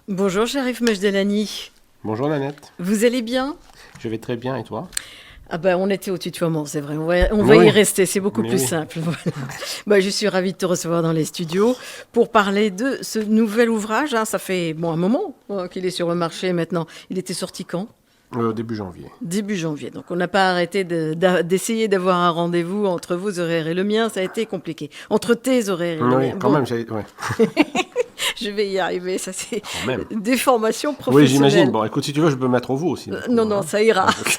Bonjour, Sharif Majdelani. Bonjour Nanette, Vous allez bien? je vais très bien et toi? Ah ben, on était au tutoiement, c'est vrai. On va Mais y oui, rester, c'est beaucoup mais plus oui. simple. Voilà. Bah, je suis ravie de te recevoir dans les studios pour parler de ce nouvel ouvrage, hein. Ça fait un moment qu'il est sur le marché maintenant. Il était sorti quand? Début janvier. Début janvier. Donc on n'a pas arrêté d'essayer d'avoir un rendez-vous entre vos horaires et le mien. Ça a été compliqué. Entre tes horaires et le Oui, mien. quand Bon, même, ouais, je vais y arriver. Ça, c'est quand même. des formations Oui, j'imagine. professionnelles. Bon, écoute, si tu veux, je peux mettre au vous aussi, du Non, coup, non, hein. ça ira. Ok.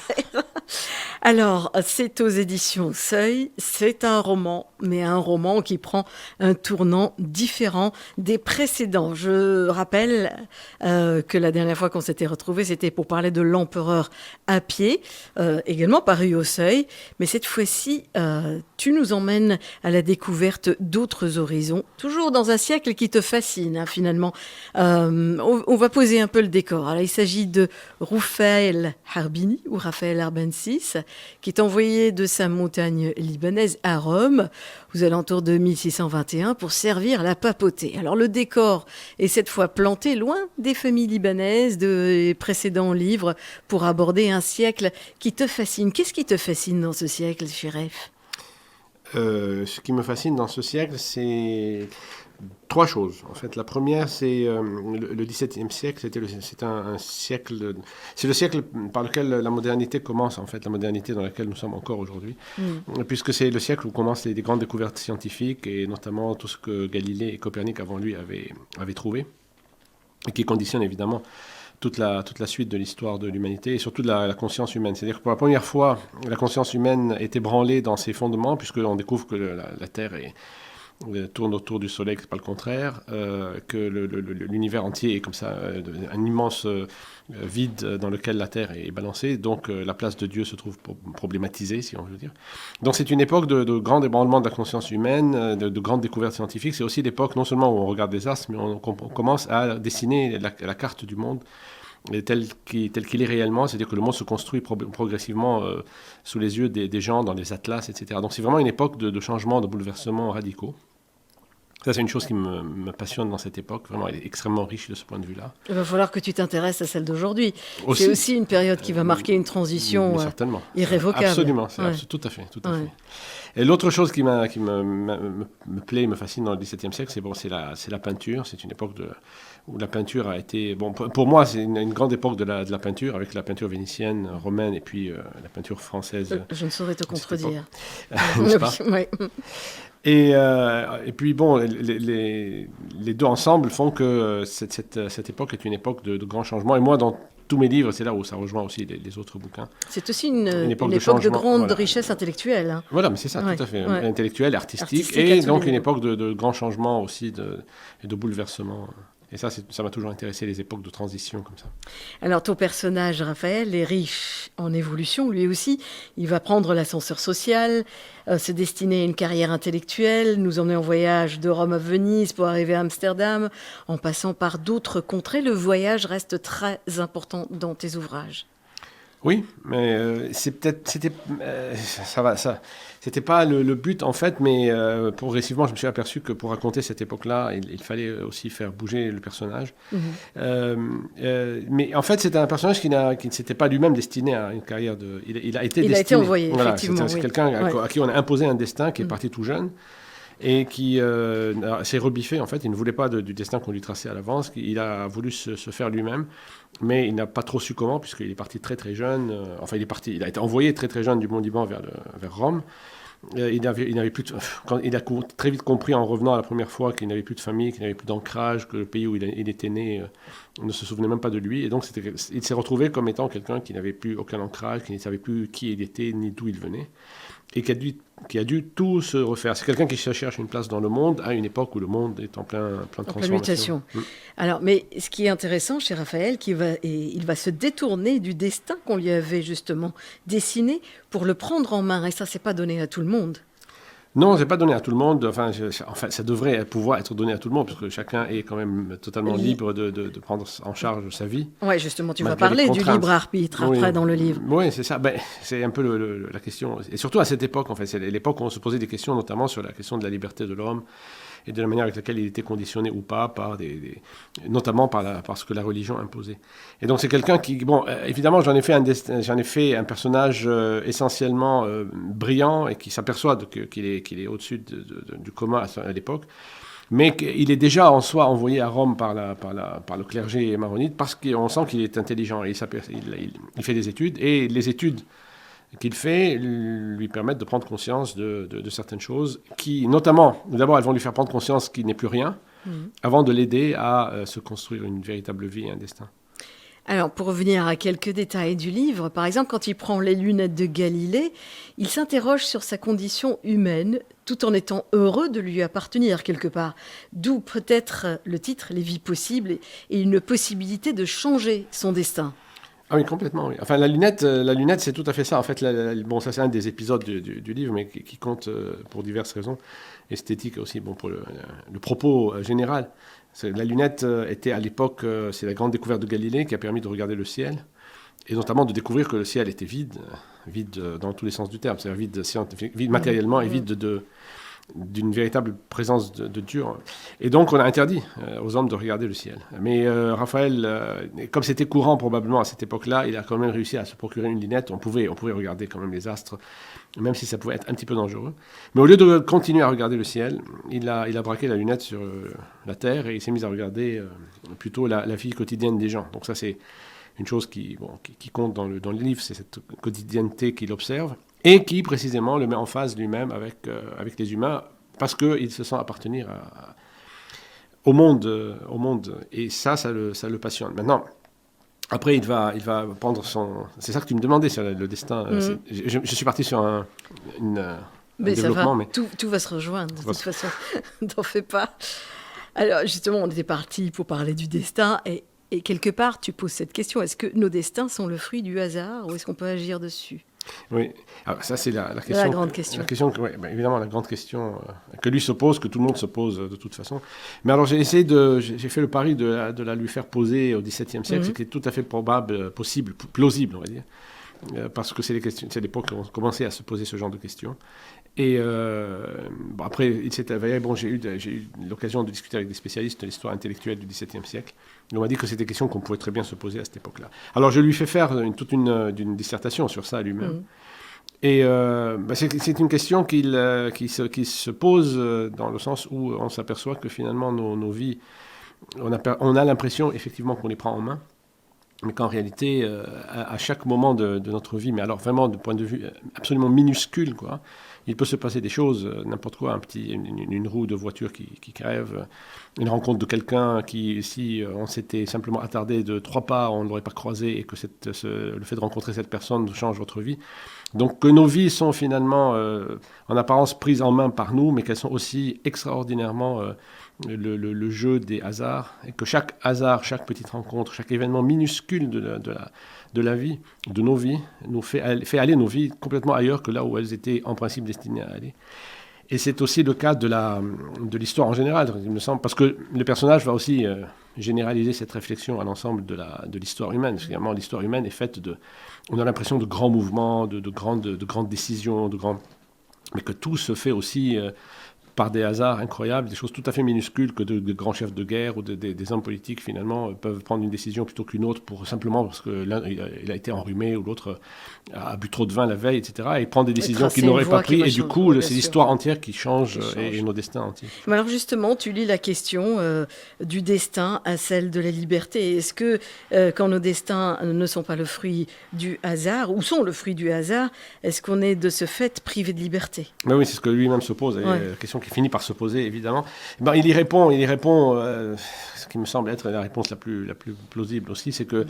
Alors, c'est aux éditions Seuil. C'est un roman, mais un roman qui prend un tournant différent des précédents. Je rappelle que la dernière fois qu'on s'était retrouvés, c'était pour parler de l'empereur à pied, également paru au Seuil. Mais cette fois-ci, tu nous emmènes à la découverte d'autres horizons, toujours dans un siècle qui te fascine, hein, finalement. On va poser un peu le décor. Alors, il s'agit de Roufaël Harbini, ou Raphaël Arbensis, qui est envoyé de sa montagne libanaise à Rome, aux alentours de 1621, pour servir la papauté. Alors le décor est cette fois planté loin des familles libanaises des précédents livres pour aborder un siècle qui te fascine. Qu'est-ce qui te fascine dans ce siècle, Chérif? Ce qui me fascine dans ce siècle, c'est trois choses. En fait, la première, c'est le XVIIe siècle. C'est un siècle, c'est le siècle par lequel la modernité commence. En fait, la modernité dans laquelle nous sommes encore aujourd'hui, puisque c'est le siècle où commencent les grandes découvertes scientifiques et notamment tout ce que Galilée et Copernic avant lui avaient trouvé et qui conditionne évidemment toute la suite de l'histoire de l'humanité et surtout de la conscience humaine. C'est-à-dire que pour la première fois, la conscience humaine est ébranlée dans ses fondements, puisqu'on découvre que la Terre tourne autour du Soleil, c'est pas le contraire, que l'univers entier est comme ça, un immense vide dans lequel la Terre est balancée, donc la place de Dieu se trouve problématisée, si on veut dire. Donc c'est une époque de grand ébranlement de la conscience humaine, de grandes découvertes scientifiques. C'est aussi l'époque non seulement où on regarde les astres, mais on commence à dessiner la carte du monde tel qu'il est réellement, c'est-à-dire que le monde se construit progressivement sous les yeux des gens, dans les atlas, etc. Donc c'est vraiment une époque de changements, de bouleversements radicaux. Ça, c'est une chose qui me passionne dans cette époque. Vraiment, elle est extrêmement riche de ce point de vue-là. Il va falloir que tu t'intéresses à celle d'aujourd'hui. C'est Aussi, aussi une période qui va marquer une transition mais certainement. irrévocable. Absolument, Ouais. tout à fait, tout à Ouais. fait. Et l'autre chose qui me plaît, me fascine dans le XVIIe siècle, c'est la peinture. C'est une époque où la peinture a été... Bon, pour moi, c'est une grande époque de la peinture, avec la peinture vénitienne, romaine, et puis la peinture française. Je ne saurais te contredire. N'est-ce pas? Ouais. Et puis bon, les deux ensemble font que cette époque est une époque de grands changements. Et moi, dans tous mes livres, c'est là où ça rejoint aussi les autres bouquins. C'est aussi une Une époque époque de de changement, grande voilà. richesse intellectuelle, hein. Voilà, mais c'est ça, Ouais, tout à fait. ouais. Intellectuel, artistique, Artistique à et tous donc les une niveaux. époque de grands changements aussi et de bouleversements. Et ça m'a toujours intéressé, les époques de transition comme ça. Alors ton personnage, Raphaël, est riche en évolution, lui aussi. Il va prendre l'ascenseur social, se destiner à une carrière intellectuelle, nous emmener en voyage de Rome à Venise pour arriver à Amsterdam, en passant par d'autres contrées. Le voyage reste très important dans tes ouvrages. Oui, mais c'était pas le but en fait, mais progressivement, je me suis aperçu que pour raconter cette époque-là, il fallait aussi faire bouger le personnage. Mais en fait, c'était un personnage qui ne s'était pas lui-même destiné à une carrière de. Il a été Il a été destiné. envoyé, Voilà, effectivement. c'est Oui. quelqu'un Ouais. à qui on a imposé un destin, qui est parti tout jeune et qui s'est rebiffé en fait. Il ne voulait pas du destin qu'on lui traçait à l'avance. Il a voulu se faire lui-même, mais il n'a pas trop su comment, puisqu'il est parti très très jeune. Enfin, il a été envoyé très très jeune du Mont Liban vers Rome. Il n'avait plus il a très vite compris en revenant la première fois qu'il n'avait plus de famille, qu'il n'avait plus d'ancrage, que le pays où il était né ne se souvenait même pas de lui. Et donc il s'est retrouvé comme étant quelqu'un qui n'avait plus aucun ancrage, qui ne savait plus qui il était ni d'où il venait, et qui a dû tout se refaire. C'est quelqu'un qui se cherche une place dans le monde à une époque où le monde est en plein En pleine transformation. mutation. Alors, mais ce qui est intéressant chez Raphaël, il va se détourner du destin qu'on lui avait justement dessiné pour le prendre en main. Et ça, c'est pas donné à tout le monde. Non, c'est pas donné à tout le monde. Enfin, ça devrait pouvoir être donné à tout le monde, parce que chacun est quand même totalement libre de prendre en charge sa vie. Oui, justement, tu vas Malgré les parler du contraintes. libre arbitre Oui, après dans le livre. oui, c'est ça. Ben, c'est un peu la question. Et surtout à cette époque, en fait, c'est l'époque où on se posait des questions, notamment sur la question de la liberté de l'homme et de la manière avec laquelle il était conditionné ou pas, notamment par ce que la religion imposait. Et donc c'est quelqu'un qui, bon, évidemment j'en ai fait un personnage essentiellement brillant et qui s'aperçoit qu'il est au-dessus du commun à l'époque. Mais il est déjà en soi envoyé à Rome par le clergé maronite parce qu'on sent qu'il est intelligent et il fait des études. Et les études qu'il fait lui permettent de prendre conscience de certaines choses qui, notamment, d'abord, elles vont lui faire prendre conscience qu'il n'est plus rien avant de l'aider à se construire une véritable vie et un destin. Alors, pour revenir à quelques détails du livre, par exemple, quand il prend les lunettes de Galilée, il s'interroge sur sa condition humaine, tout en étant heureux de lui appartenir quelque part. D'où peut-être le titre, Les vies possibles, et une possibilité de changer son destin. Ah oui, complètement, oui. Enfin, la lunette, c'est tout à fait ça. En fait, bon, ça, c'est un des épisodes du livre, mais qui compte pour diverses raisons, esthétiques aussi, bon, pour le propos général. La lunette était à l'époque, c'est la grande découverte de Galilée qui a permis de regarder le ciel, et notamment de découvrir que le ciel était vide dans tous les sens du terme, c'est-à-dire vide scientifique, vide matériellement et vide d'une véritable présence de Dieu. Et donc, on a interdit aux hommes de regarder le ciel. Mais Raphaël, comme c'était courant probablement à cette époque-là, il a quand même réussi à se procurer une lunette. On pouvait regarder quand même les astres, même si ça pouvait être un petit peu dangereux. Mais au lieu de continuer à regarder le ciel, il a braqué la lunette sur la terre et il s'est mis à regarder plutôt la vie quotidienne des gens. Donc ça, c'est une chose qui compte dans le livre, c'est cette quotidienneté qu'il observe et qui précisément le met en phase lui-même avec les humains parce qu'il se sent appartenir au monde. Et ça le passionne. Maintenant, après, il va prendre son... C'est ça que tu me demandais sur le destin. Je suis parti sur un développement. Mais tout va se rejoindre de toute façon. T'en fais pas. Alors justement, on était parti pour parler du destin et quelque part, tu poses cette question. Est-ce que nos destins sont le fruit du hasard ou est-ce qu'on peut agir dessus ? Oui, alors ça c'est la question. La grande question. Évidemment, la grande question que lui se pose, que tout le monde se pose de toute façon. Mais alors j'ai fait le pari de la lui faire poser au XVIIe siècle, c'était tout à fait probable, possible, plausible, on va dire, parce que c'est l'époque où on commençait à se poser ce genre de questions. Et après, il s'est avéré, j'ai eu l'occasion de discuter avec des spécialistes de l'histoire intellectuelle du XVIIe siècle. On m'a dit que c'était des questions qu'on pouvait très bien se poser à cette époque-là. Alors je lui fais faire toute une dissertation sur ça lui-même. Et c'est une question qui se pose dans le sens où on s'aperçoit que finalement nos vies, on a l'impression effectivement qu'on les prend en main, mais qu'en réalité, à chaque moment de notre vie, mais alors vraiment de point de vue absolument minuscule, quoi, il peut se passer des choses, n'importe quoi, une roue de voiture qui crève, une rencontre de quelqu'un qui, si on s'était simplement attardé de 3 pas, on ne l'aurait pas croisé, et que le fait de rencontrer cette personne change votre vie. Donc que nos vies sont finalement en apparence prises en main par nous, mais qu'elles sont aussi extraordinairement le jeu des hasards, et que chaque hasard, chaque petite rencontre, chaque événement minuscule de la vie, de nos vies, nous fait aller nos vies complètement ailleurs que là où elles étaient en principe destinées à aller. Et c'est aussi le cas de l'histoire en général, il me semble, parce que le personnage va aussi généraliser cette réflexion à l'ensemble de l'histoire humaine. Finalement, l'histoire humaine est faite on a l'impression de grands mouvements, de grandes décisions, mais que tout se fait aussi par des hasards incroyables, des choses tout à fait minuscules que de grands chefs de guerre ou des hommes politiques finalement peuvent prendre une décision plutôt qu'une autre simplement parce que l'un il a été enrhumé ou l'autre a bu trop de vin la veille, etc. Et prendre des décisions qu'il n'aurait pas prises. Et du coup, c'est l'histoire entière qui change et nos destins entiers. Mais alors justement, tu lis la question du destin à celle de la liberté. Est-ce que quand nos destins ne sont pas le fruit du hasard, ou sont le fruit du hasard, est-ce qu'on est de ce fait privé de liberté ? Mais oui, c'est ce que lui-même se pose. La question qui finit par se poser, évidemment. Il y répond, ce qui me semble être la réponse la plus plausible aussi, c'est que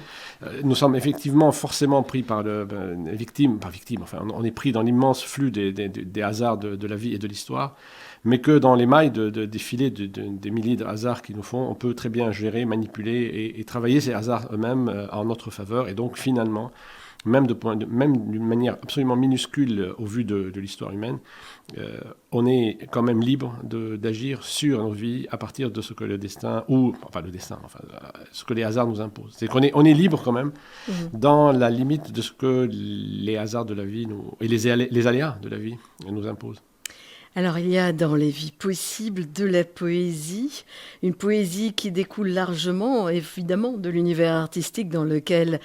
nous sommes effectivement forcément pris par on est pris dans l'immense flux des hasards de la vie et de l'histoire, mais que dans les mailles des filets des milliers de hasards qui nous font, on peut très bien gérer, manipuler et travailler ces hasards eux-mêmes en notre faveur, et donc finalement, même d'une manière absolument minuscule au vu de l'histoire humaine, on est quand même libre d'agir sur nos vies à partir de ce que ce que les hasards nous imposent. C'est qu'on est libre quand même dans la limite de ce que les hasards de la vie et les aléas de la vie nous imposent. Alors, il y a dans les vies possibles de la poésie, une poésie qui découle largement, évidemment, de l'univers artistique dans lequel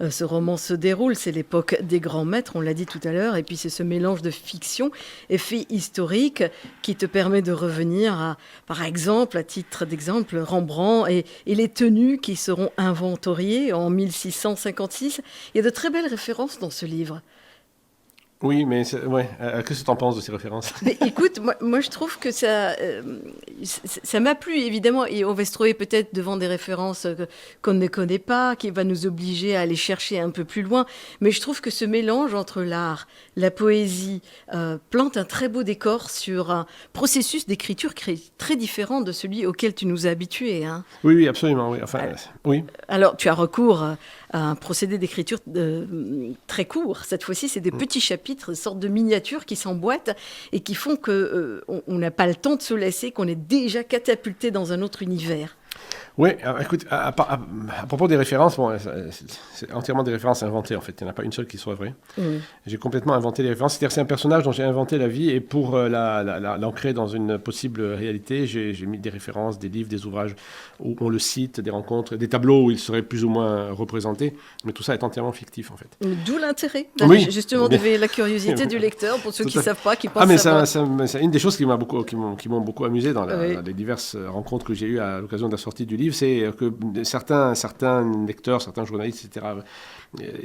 ce roman se déroule. C'est l'époque des grands maîtres, on l'a dit tout à l'heure, et puis c'est ce mélange de fiction et faits historiques qui te permet de revenir à, par exemple, à titre d'exemple, Rembrandt et les tenues qui seront inventoriées en 1656. Il y a de très belles références dans ce livre. Oui, mais ouais. Qu'est-ce que tu en penses de ces références? Mais écoute, moi je trouve que ça m'a plu, évidemment, et on va se trouver peut-être devant des références qu'on ne connaît pas, qui va nous obliger à aller chercher un peu plus loin. Mais je trouve que ce mélange entre l'art, la poésie, plante un très beau décor sur un processus d'écriture très différent de celui auquel tu nous as habitués. Hein. Oui, oui, absolument. Oui. Enfin, oui. Alors, tu as recours à un procédé d'écriture très court. Cette fois-ci, c'est des petits chapitres, des sortes de miniatures qui s'emboîtent et qui font qu'on n'a pas le temps de se laisser, qu'on est déjà catapulté dans un autre univers. Oui, écoute, à propos des références, bon, c'est entièrement des références inventées en fait. Il n'y en a pas une seule qui soit vraie. J'ai complètement inventé les références. C'est-à-dire que c'est un personnage dont j'ai inventé la vie et pour l'ancrer dans une possible réalité, j'ai mis des références, des livres, des ouvrages où on le cite, des rencontres, des tableaux où il serait plus ou moins représenté. Mais tout ça est entièrement fictif en fait. D'où l'intérêt, justement, d'éveiller la curiosité du lecteur pour ceux qui ne savent pas, qui pensent savoir. C'est une des choses qui m'ont beaucoup amusé dans les diverses rencontres que j'ai eues à l'occasion de la sortie du livre. C'est que certains lecteurs, certains journalistes, etc.,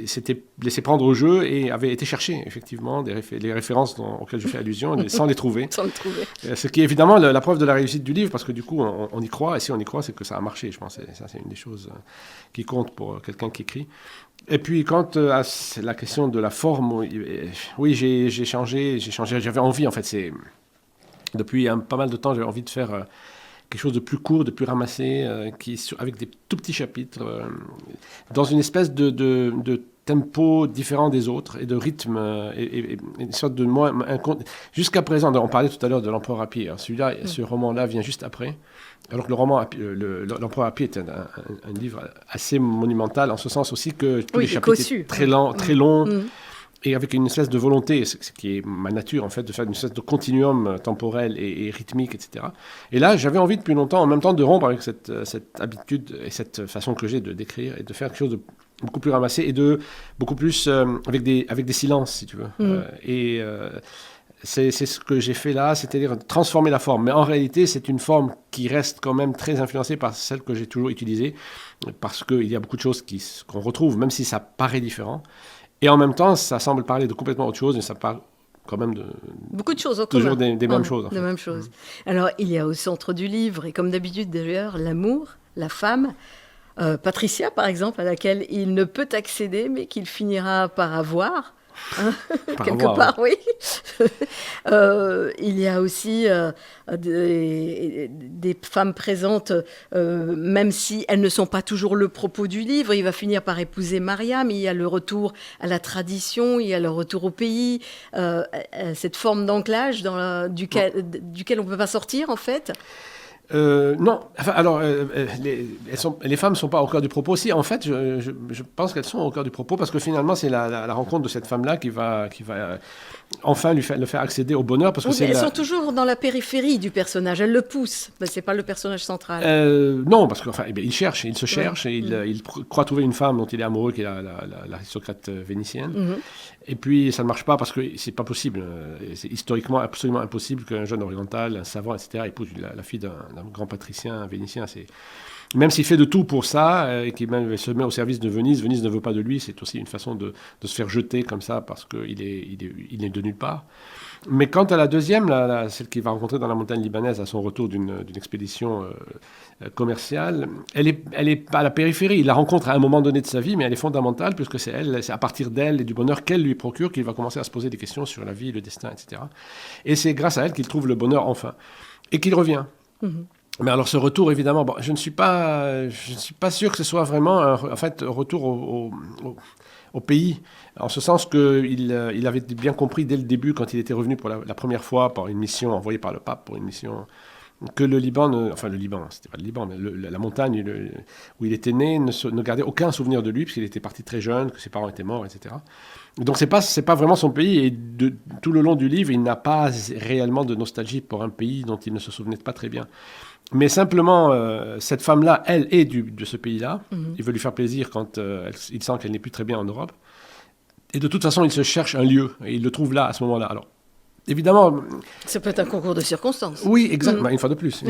s'étaient laissés prendre au jeu et avaient été chercher, effectivement, les références auxquelles je fais allusion, sans les trouver. Sans le trouver. Ce qui est évidemment la preuve de la réussite du livre, parce que du coup, on y croit, et si on y croit, c'est que ça a marché, je pense. Ça, c'est une des choses qui compte pour quelqu'un qui écrit. Et puis, quant à la question de la forme, oui, j'ai changé, j'avais envie, en fait, depuis pas mal de temps, j'avais envie de faire quelque chose de plus court, de plus ramassé, avec des tout petits chapitres, dans une espèce de tempo différent des autres et de rythme, et une sorte de jusqu'à présent, on parlait tout à l'heure de l'Empereur à pied. Alors ce roman-là vient juste après, alors que le roman l'Empereur à pied est un livre assez monumental, en ce sens aussi que tous les chapitres sont très longs. Et avec une espèce de volonté, ce qui est ma nature en fait, de faire une espèce de continuum temporel et rythmique, etc. Et là, j'avais envie depuis longtemps, en même temps, de rompre avec cette habitude et cette façon que j'ai de d'écrire et de faire quelque chose de beaucoup plus ramassé et de beaucoup plus avec des silences, si tu veux. C'est ce que j'ai fait là, c'est-à-dire transformer la forme. Mais en réalité, c'est une forme qui reste quand même très influencée par celle que j'ai toujours utilisée, parce qu'il y a beaucoup de choses qu'on retrouve, même si ça paraît différent. Et en même temps, ça semble parler de complètement autre chose, et ça parle quand même de... Beaucoup de choses, toujours des mêmes choses. En fait. Des mêmes choses. Alors, il y a au centre du livre, et comme d'habitude d'ailleurs, l'amour, la femme, Patricia par exemple, à laquelle il ne peut accéder, mais qu'il finira par avoir. Quelque part, oui. Il y a aussi des femmes présentes, même si elles ne sont pas toujours le propos du livre. Il va finir par épouser Mariam. Il y a le retour à la tradition, il y a le retour au pays, cette forme d'ancrage duquel on ne peut pas sortir, en fait. Non, enfin, alors les femmes ne sont pas au cœur du propos. Si, en fait, je pense qu'elles sont au cœur du propos parce que finalement, c'est la rencontre de cette femme-là qui va enfin le faire accéder au bonheur. Parce que elles sont toujours dans la périphérie du personnage, elles le poussent, mais ce n'est pas le personnage central. Non, parce qu'enfin, il se cherche, et il croit trouver une femme dont il est amoureux, qui est l'aristocrate vénitienne. Et puis, ça ne marche pas parce que c'est pas possible. C'est historiquement absolument impossible qu'un jeune oriental, un savant, etc., épouse la fille d'un grand patricien vénitien. Même s'il fait de tout pour ça, et qu'il se met au service de Venise ne veut pas de lui, c'est aussi une façon de se faire jeter comme ça parce qu'il est de nulle part. Mais quant à la deuxième, celle qu'il va rencontrer dans la montagne libanaise à son retour d'une expédition commerciale, elle est à la périphérie. Il la rencontre à un moment donné de sa vie, mais elle est fondamentale puisque c'est à partir d'elle et du bonheur qu'elle lui procure qu'il va commencer à se poser des questions sur la vie, le destin, etc. Et c'est grâce à elle qu'il trouve le bonheur enfin. Et qu'il revient. Mais alors ce retour, évidemment, je ne suis pas sûr que ce soit vraiment un retour au pays, en ce sens qu'il avait bien compris dès le début, quand il était revenu pour la première fois par une mission envoyée par le pape, pour une mission que le Liban, enfin le Liban, c'était pas le Liban, mais la montagne où il était né ne gardait aucun souvenir de lui, puisqu'il était parti très jeune, que ses parents étaient morts, etc. Donc c'est pas vraiment son pays, et tout le long du livre, il n'a pas réellement de nostalgie pour un pays dont il ne se souvenait pas très bien. Mais simplement, cette femme-là, elle est de ce pays-là. Il veut lui faire plaisir quand il sent qu'elle n'est plus très bien en Europe. Et de toute façon, il se cherche un lieu, et il le trouve là, à ce moment-là. Alors, évidemment... Ça peut être un concours de circonstances. Oui, exactement. Une fois de plus.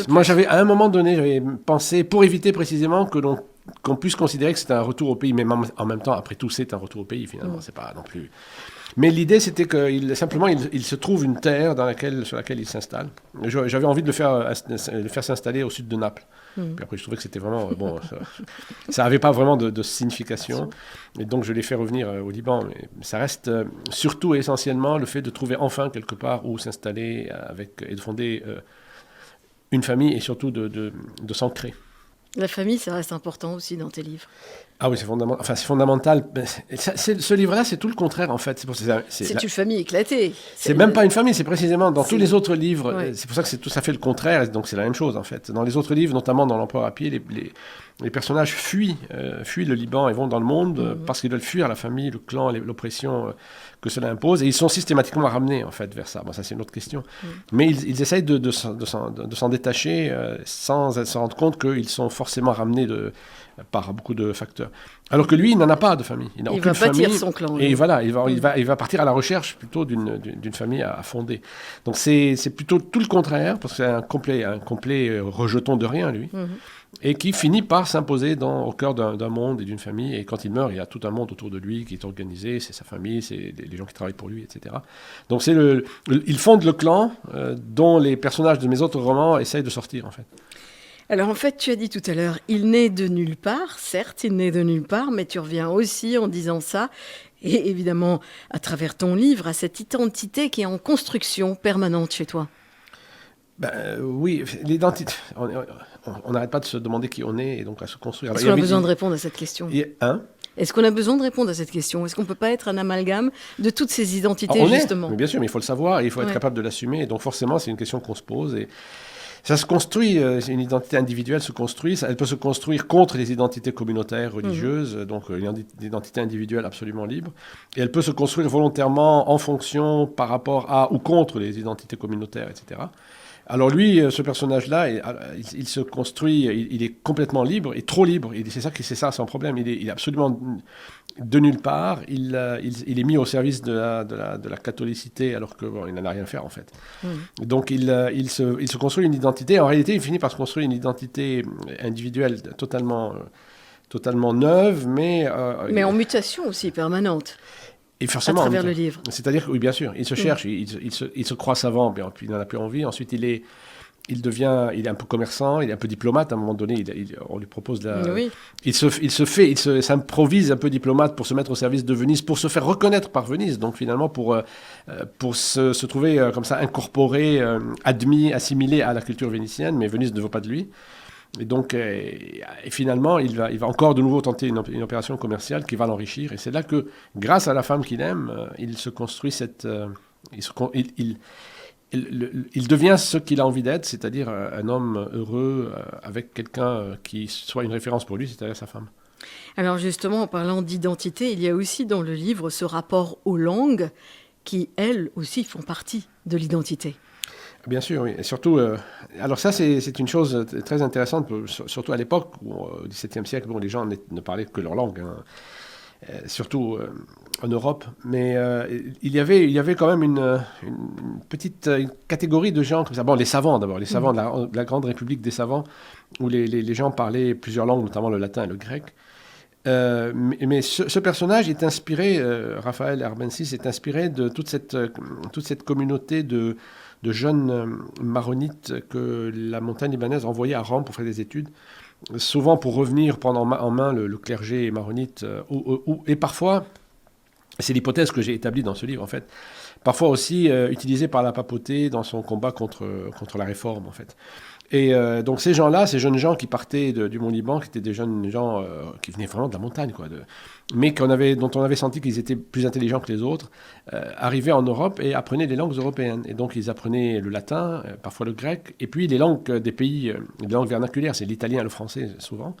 Moi, à un moment donné, j'avais pensé, pour éviter précisément qu'on puisse considérer que c'est un retour au pays, mais en même temps, après tout, c'est un retour au pays, finalement. C'est pas non plus... Mais l'idée, c'était qu'il se trouve une terre sur laquelle il s'installe. J'avais envie de le faire s'installer au sud de Naples. Puis après, je trouvais que c'était vraiment... ça n'avait pas vraiment de signification. Et donc, je l'ai fait revenir au Liban. Mais ça reste surtout et essentiellement le fait de trouver enfin quelque part où s'installer et de fonder une famille et surtout de s'ancrer. La famille, ça reste important aussi dans tes livres. Ah oui, c'est fondamental. Enfin, c'est fondamental. Ce livre-là, c'est tout le contraire, en fait. C'est une famille éclatée. C'est même pas une famille, c'est précisément dans tous les autres livres. Ouais. C'est pour ça que tout ça fait le contraire. Donc c'est la même chose, en fait. Dans les autres livres, notamment dans l'Empereur à pied, les personnages fuient le Liban et vont dans le monde parce qu'ils veulent fuir la famille, le clan, l'oppression que cela impose. Et ils sont systématiquement ramenés, en fait, vers ça. Bon, ça, c'est une autre question. Mais ils essayent de s'en détacher sans se rendre compte qu'ils sont forcément ramenés par beaucoup de facteurs. Alors que lui, il n'en a pas de famille. Il n'a aucune famille. Il va bâtir son clan. Et voilà, il va partir à la recherche plutôt d'une famille à fonder. Donc c'est plutôt tout le contraire, parce que c'est un complet rejeton de rien, lui. Et qui finit par s'imposer au cœur d'un monde et d'une famille. Et quand il meurt, il y a tout un monde autour de lui qui est organisé, c'est sa famille, c'est les gens qui travaillent pour lui, etc. Donc il fonde le clan dont les personnages de mes autres romans essayent de sortir, en fait. Alors en fait, tu as dit tout à l'heure, il naît de nulle part, certes, il naît de nulle part, mais tu reviens aussi en disant ça, et évidemment, à travers ton livre, à cette identité qui est en construction permanente chez toi. Oui, l'identité... On n'arrête pas de se demander qui on est et donc à se construire. Est-ce qu'on a besoin de répondre à cette question ? Est-ce qu'on a besoin de répondre à cette question ? Est-ce qu'on ne peut pas être un amalgame de toutes ces identités, justement ? Mais bien sûr, mais il faut le savoir et il faut être capable de l'assumer. Et donc forcément, c'est une question qu'on se pose. Et ça se construit, une identité individuelle se construit. Elle peut se construire contre les identités communautaires, religieuses, donc une identité individuelle absolument libre. Et elle peut se construire volontairement en fonction, par rapport à ou contre les identités communautaires, etc. Alors lui, ce personnage-là, il se construit, il est complètement libre, et trop libre. C'est ça son problème. Il est absolument de nulle part. Il est mis au service de la catholicité, alors qu'il n'en a rien à faire, en fait. Donc il se construit une identité. En réalité, il finit par se construire une identité individuelle totalement neuve, mais en mutation aussi, permanente. Et forcément, à travers le livre. C'est-à-dire que, oui, bien sûr, il se cherche, il se croit savant, puis il n'en a plus envie. Ensuite, il est un peu commerçant, il est un peu diplomate. À un moment donné, on lui propose il s'improvise un peu diplomate pour se mettre au service de Venise, pour se faire reconnaître par Venise. Donc finalement, pour se trouver comme ça incorporé, admis, assimilé à la culture vénitienne, mais Venise ne veut pas de lui. Et donc, et finalement, il va encore de nouveau tenter une opération commerciale qui va l'enrichir. Et c'est là que, grâce à la femme qu'il aime, il se construit il devient ce qu'il a envie d'être, c'est-à-dire un homme heureux avec quelqu'un qui soit une référence pour lui, c'est-à-dire sa femme. Alors justement, en parlant d'identité, il y a aussi dans le livre ce rapport aux langues qui, elles aussi, font partie de l'identité. Bien sûr, oui. Et surtout, alors ça, c'est une chose très intéressante, surtout à l'époque, au XVIIe siècle, les gens ne parlaient que leur langue, surtout en Europe. Mais il y avait quand même une petite catégorie de gens comme ça. Bon, les savants d'abord, les savants de la grande république des savants, où les gens parlaient plusieurs langues, notamment le latin et le grec. Mais ce personnage est inspiré, Raphaël Arbensis est inspiré de toute cette communauté de jeunes maronites que la montagne libanaise envoyait à Rome pour faire des études, souvent pour revenir prendre en main le clergé maronite, et parfois, c'est l'hypothèse que j'ai établie dans ce livre en fait, parfois aussi utilisée par la papauté dans son combat contre la réforme en fait. Et donc ces gens-là, ces jeunes gens qui partaient du Mont-Liban, qui étaient des jeunes gens qui venaient vraiment de la montagne, quoi, mais dont on avait senti qu'ils étaient plus intelligents que les autres, arrivaient en Europe et apprenaient les langues européennes. Et donc ils apprenaient le latin, parfois le grec, et puis les langues des pays, les langues vernaculaires, c'est l'italien et le français souvent.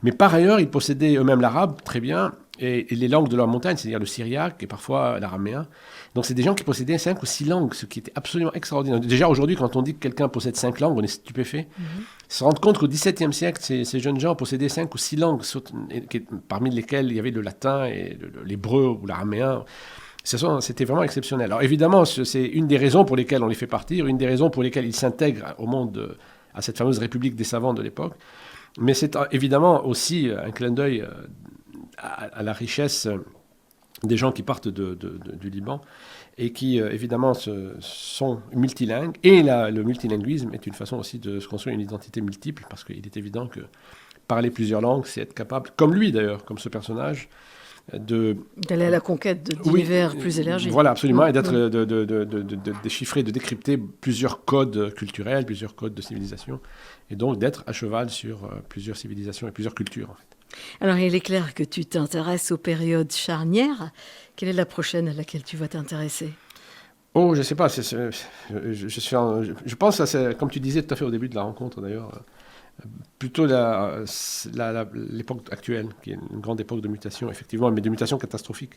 Mais par ailleurs, ils possédaient eux-mêmes l'arabe très bien, et les langues de leur montagne, c'est-à-dire le syriaque et parfois l'araméen. Donc c'est des gens qui possédaient 5 ou 6 langues, ce qui était absolument extraordinaire. Déjà aujourd'hui, quand on dit que quelqu'un possède 5 langues, on est stupéfait. Se rendre compte qu'au XVIIe siècle, ces jeunes gens possédaient 5 ou 6 langues, parmi lesquelles il y avait le latin et l'hébreu ou l'araméen. C'était vraiment exceptionnel. Alors évidemment, c'est une des raisons pour lesquelles on les fait partir, une des raisons pour lesquelles ils s'intègrent au monde, à cette fameuse République des savants de l'époque. Mais c'est évidemment aussi un clin d'œil à la richesse des gens qui partent du Liban et qui, évidemment, sont multilingues. Et le multilinguisme est une façon aussi de se construire une identité multiple, parce qu'il est évident que parler plusieurs langues, c'est être capable, comme lui d'ailleurs, comme ce personnage, d'aller à la conquête d'univers plus élargis. Voilà, absolument, et de déchiffrer, de décrypter plusieurs codes culturels, plusieurs codes de civilisation, et donc d'être à cheval sur plusieurs civilisations et plusieurs cultures, en fait. Alors, il est clair que tu t'intéresses aux périodes charnières. Quelle est la prochaine à laquelle tu vas t'intéresser ? Oh, je ne sais pas. Je pense, comme tu disais tout à fait au début de la rencontre, d'ailleurs, plutôt l'époque actuelle, qui est une grande époque de mutation, effectivement, mais de mutation catastrophique.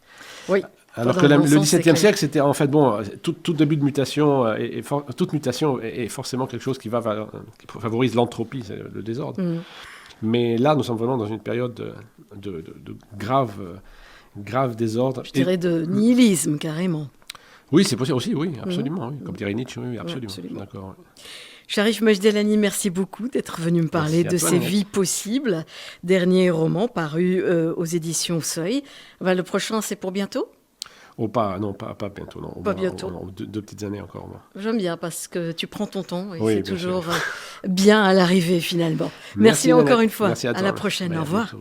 Oui. Alors que le XVIIe siècle, c'était en fait, tout début de mutation, toute mutation est forcément quelque chose qui favorise l'entropie, c'est le désordre. Mais là, nous sommes vraiment dans une période de grave désordre. Je dirais de nihilisme, carrément. Oui, c'est possible aussi, oui, absolument. Oui. Comme dirait Nietzsche, oui, absolument. D'accord. Oui. Sharif Majdelani, merci beaucoup d'être venu me parler de ces vies possibles. Dernier roman paru aux éditions Seuil. Le prochain, c'est pour bientôt ? Oh, pas bientôt, non. Pas bientôt. Deux petites années encore. Moi. J'aime bien parce que tu prends ton temps et oui, c'est toujours bien à l'arrivée finalement. Merci encore une fois. Merci à toi. À la prochaine. Au revoir.